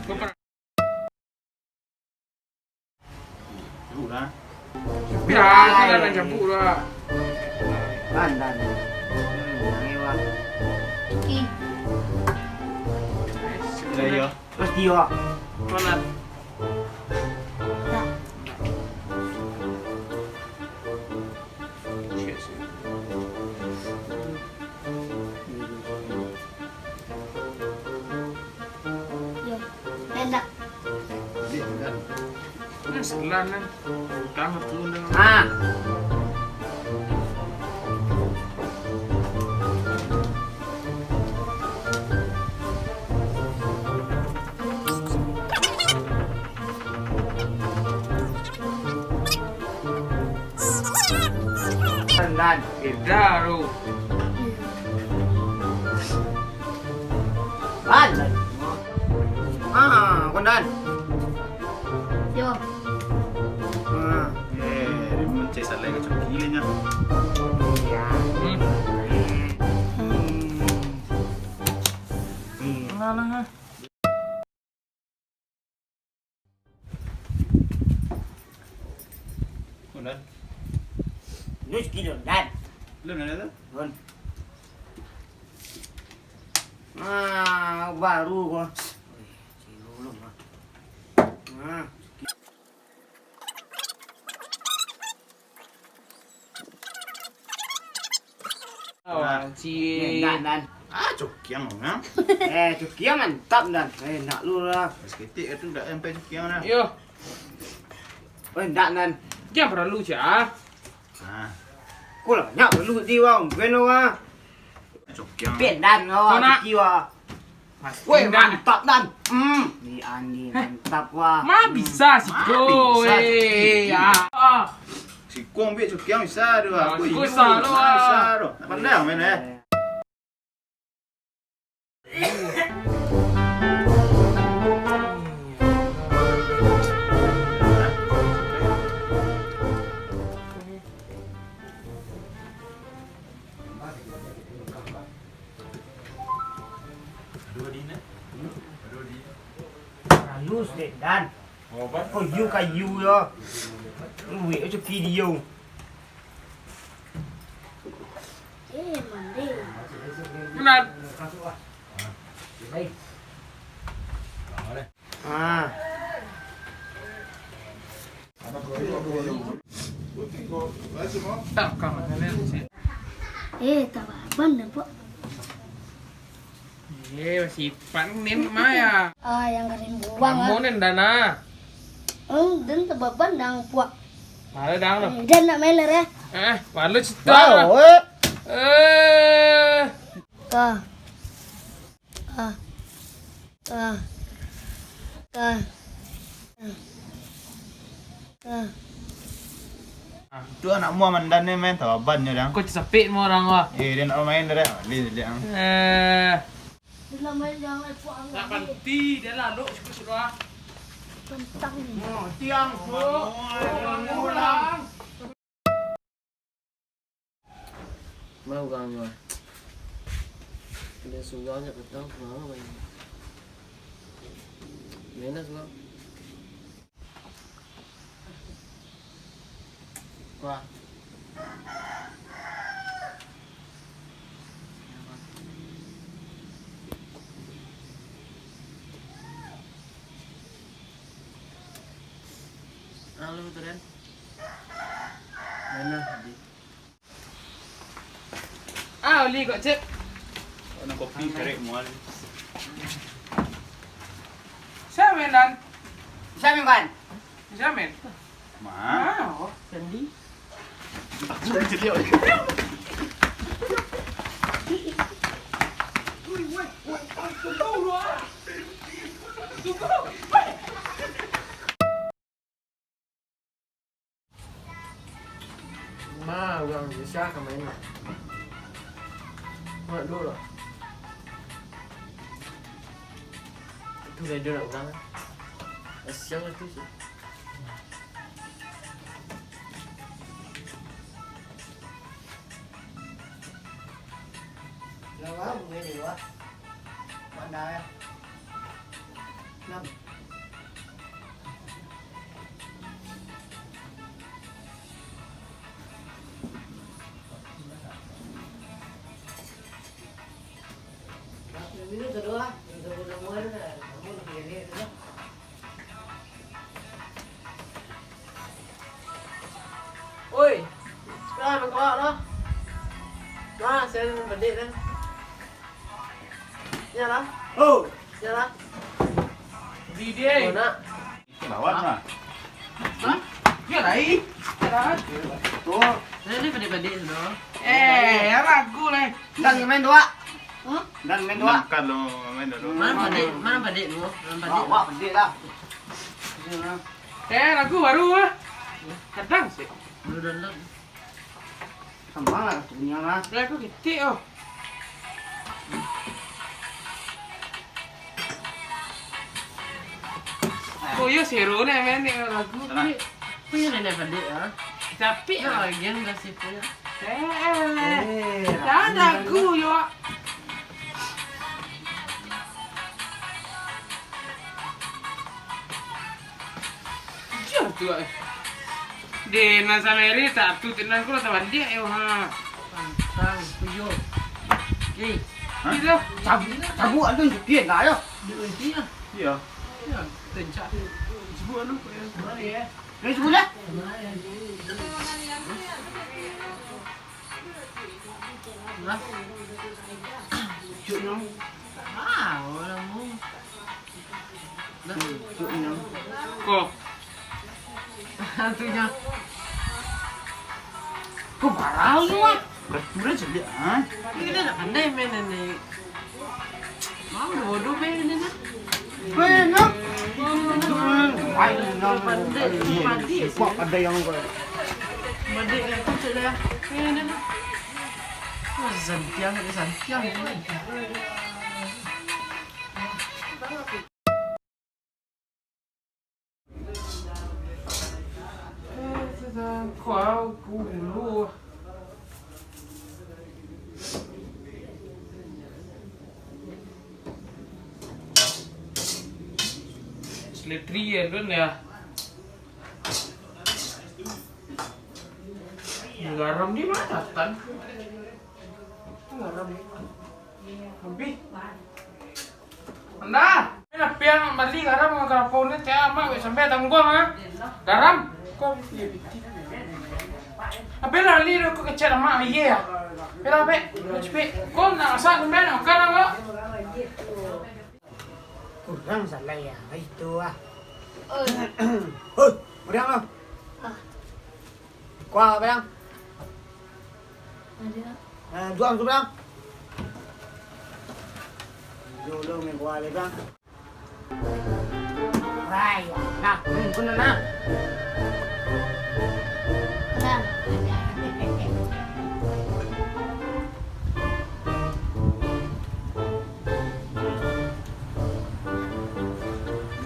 Đủ ra. Ya, kan ada campur lah. Dan. Ini wah. Đây chưa? Pasti wah. Mana? Enak. Selan kan. Utama tu dengan. Ah. Dan. Beda tu. Dan. Ah, kondan. Yo. Ah. Dia mencet salai macam gila nya. Ya. Mana? Kondan. Nus kilo dan. Belum ada tu? Kon. Ah, baru kau. Belum ah. Ah. Oh, si. Dan. Ah, cokiang ah. Cukiang mantap dan. Nak lu lah. Seketik tu dah sampai cokiang dah. Yo, Nak dan. jangan perlu cia. Ah, Kau lah banyak perlu di wang. Kena wah. cokiang. Pian dan kau. Kau nak? Cuki wah. Mas, Weh, tinggal. mantap dan. Ni Andi mantap wah. Ma bisa si Ma go, bisa. eh. Ah. Si Kong ambil cokiang besar tu. Ah, Aku si ibu. Kong besar tu, ah. Besar tu. Tak pandang main eh. Halus dek dan. Oh, ba. Kau kayu yo. Weh, cuki dia. Mandi. Benar. Ah. Tak kau mana sih. Tak apa-apa nampak. Masih panen Maya. Yang kering buang Kamu nen dana. Dan tak apa-apa nang puak. Ada dang lo. Dan nak meler ya. Malu cita. Wow, eh. Kah. Kah. Kah. Kah. Kah. Tu anak mua mandan ni main tahu ban je dah. Kau cepet mau orang wah. Dia nak main dah. Lihat. Dalam main jangan puak Tak angkat. panti dia lalu sudah. Tentang ni. Tiang tu. Ulang. Mau gang rồi. Dia suganya ketang mau main. Mana suga? Qua. Halo tu Dan. Mana? Oli kok cek. Nak kopi kerek mual. Siapa yang dan? Siapa kan? Siapa? Ma. Oh, Sandy. Jadi Ma gang bisa ke main. Mak dulu. Itu radio nak ulang. Siang itu sih. Lawa, begini wah. Mana ya? Kenapa? Minum kedua, udah mulai dah. Kamu lebih lihat dah. Oi, sekarang nak keluar dah. Nah, saya nak berdek dah. Ya lah, Oh, ya lah. Di dia. Nak? Lawan lah. Ya lah. Ya lah. tu. Saya ni berdek-berdek sudah. Ragu lah. Dan main dua. Dan main dua. Kan lo main dulu. Mana berdek tu? Mana berdek? Wah, pedih dah. Ragu baru ah. Kadang sih. Belum dah. Sambang lah punya lah. Ragu kecil oh. Oh ya seru nih main ni lagu ni. Punya nenek berdek ah. Tapi Ya lagi yang kasih punya. Jangan lagu yo. Jauh tu eh. Di nasa meri tak tu tenan ko ta bandia yo ha. Pantang, puyuh. Okey. Itu Cabut ada jukian dah yo. Duit dia. Iya. Ya, tencak. sebut lu mari ya. Ni sebut lah. Lah. Cuk nyong. Ah, orang mu. Dah. Cuk nyong. Ko. Hantunya. Kau parah lu ah. Sudah jadi ah. Ini dah pandai main ni. Mau bodoh main ni nak. Main nyong. Main nyong. Pandai. Kok ada yang kau. Mandek lah tu cik dah. Main ni nak. Oh, santiang ni santiang ni. Qual culo. Letria kan ya. Garam di mana tan? Garam. Habis. Anda, ini piang balik garam dengan karpon ni tiap mak sampai tanggung ah. Garam. Kau apa lah ni aku kecil mak iya. Pera be, cepet. Kau nak asal mana? Kau nak? Kurang salah ya. Itu ah. Hoi, berang lo. Kuah berang. Ada. Juang tu berang. Dulu main kuah le berang. Rai, nak, kuna nak. Ada.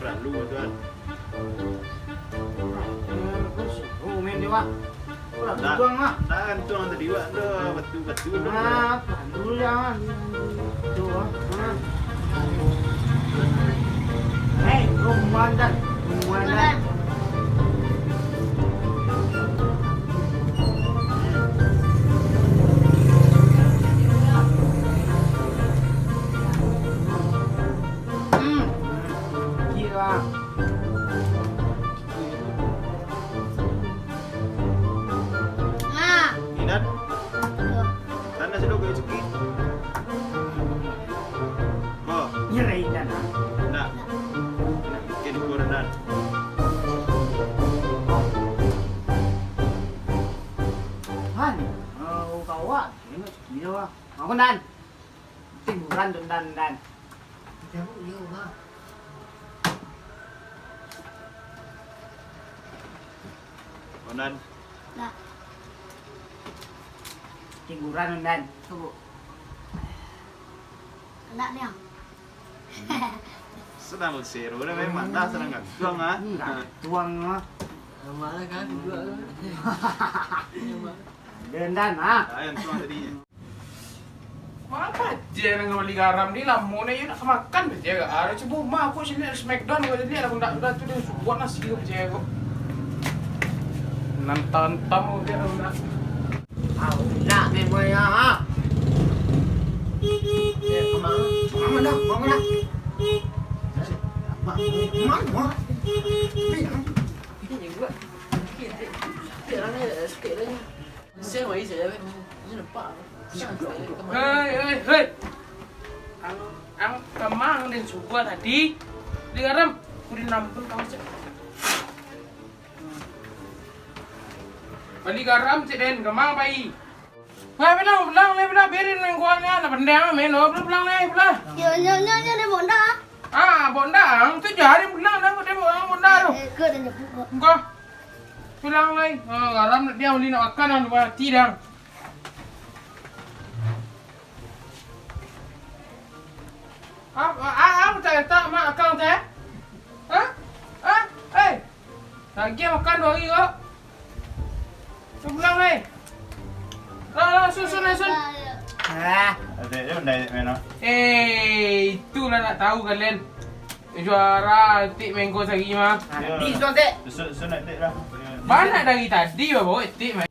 Berlalu tuan. Oh, main dewa. Tak. Juang ah. Tak tuang tadi wak dah betul-betul dah. Ah, dulu jangan. Tu ah. Hei, komandan. Komandan. Kira. Ah. Inat. Tanah sedok kau cuki. Oh, Nyerai dah. nak. Nak bikin korenan. Han, kau awak, tengok dia awak. Aku dan. Timburan dan. Jangan you ha. Konan. Dah. Timburan dan. Tu. Anak ni ah. Senang bersero dah memang dah senang kan. Tuang ah. Tuang ah. Mana kan juga. Dan ah. Ayam tuang tadi. Apa dia dengan beli garam ni lama ni nak makan je gak. Ada cuba mah aku sini Smackdown kau jadi aku nak dah tu dia buat nasi ke je aku. Nantan tamu dia nak. Nak memang ya. Mama dah. Mama. Ini juga. Dia ni sikit lagi. Saya mai saya. Ini nampak. Hei. Ang kemang dan suka tadi di garam kudu nampun kamu cek. Beli garam cek den kemang pai. Hai belang biarin yang gua ni ada pendang main belang. Yo dia bonda. Ah bondang tu jari belang dah dia bonda tu. Ke dan jepuk. Engkau bilang lagi. Garam dia beli nak makan lupa tidang. Apa tak mak akang teh? Lagi makan lagi kok. Pulang ni. Sun. Ada dia undai mana? Itulah nak tahu kalian. Juara tik mango sagi mah. Di sudah dek. Sunat dek lah. Mana dari tadi bawa tik.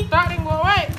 Tak ring bawa.